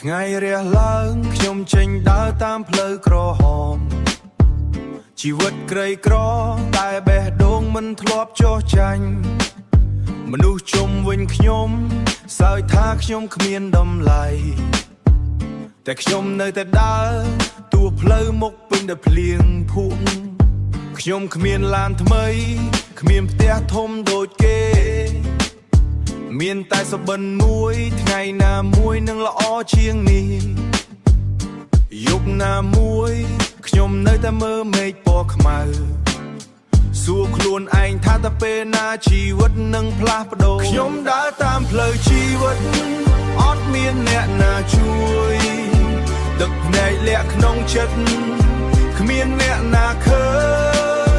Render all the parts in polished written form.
ថ្ងៃរះឡើងខ្ញុំចេញដើរតាមផ្លូវក្រហមជីវិតក្រីក្រតែបេះដូងមិនធ្លាប់ចុះចាញ់មនុស្សជុំវិញខ្ញុំសើចថាខ្ញុំគ្មានតម្លៃតែខ្ញុំនៅតែដើរទោះផ្លូវមុខពេញដោយភ្លៀងភក់ខ្ញុំគ្មានឡានថ្មីគ្មានផ្ទះធំដូចគេមានតែសុបិនមួយថ្ងៃណាមួយនឹងល្អជាងនេះយប់ណាមួយខ្ញុំនៅតែមើលមេឃពណ៌ខ្មៅសួរខ្លួនឯងថាតើពេលណាជីវិតនឹងផ្លាស់ប្ដូរខ្ញុំដើរតាមផ្លូវជីវិតអត់មានអ្នកណាជួយទឹកភ្នែកលាក់ក្នុងចិត្តគ្មានអ្នកណាឃើ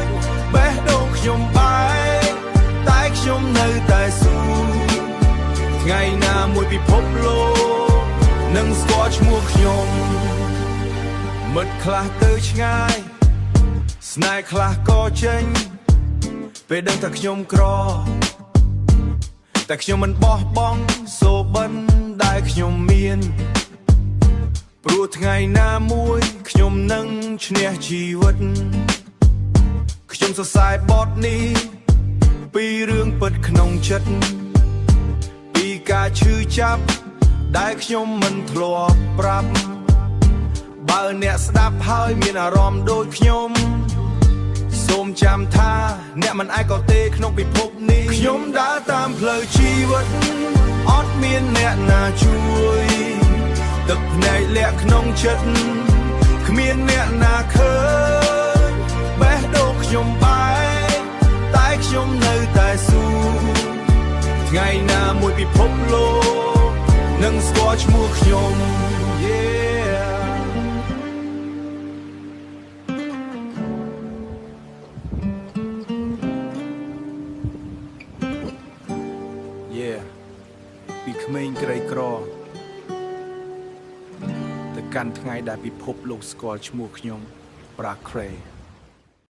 ញបេះដូងខ្ញុំបែកតែខ្ញុំនៅតែស៊ូថ្ងៃណាមួយពិភពលោកនឹងស្គាល់ឈ្មោះខ្ញុំមិត្តខ្លះទៅឆ្ងាយស្នេហ៍ខ្លះក៏ចេញពេលដឹងថាខ្ញុំក្រតែខ្ញុំមិនបោះបង់សូបិនដែលខ្ញុំមានព្រោះថ្ងៃណាមួយខ្ញុំនឹងឈ្នះជីវិតខ្ញុំសរសើរបទនេះពីរឿងពិតក្នុងចិត្តពីការឈឺចាប់ដែលខ្ញុំមិនធ្លាប់ប្រាប់បើអ្នកស្ដាប់ហើយមានអារម្មណ៍ដូចខ្ញុំសូមចាំថាអ្នកមិនអាចក៏ទេក្នុងពិភពនេះខ្ញុំដើរតាមផ្លូវជីវិតអត់មានអ្នកណាជួយទឹកភ្នែកលាក់ក្នុងចិត្តគ្មានអ្នកណាឃើញបេះដូងខ្ញុំបែកតែខ្ញុំនៅតែស៊ូថ្ងៃណាមួយពិភពលោកនឹងស្គាល់ឈ្មោះខ្ញុំ ពីក្មេងក្រីក្រទៅកាន់ថ្ងៃដែលពិភពលោកស្គាល់ឈ្មោះខ្ញុំ ប្រាក្រេ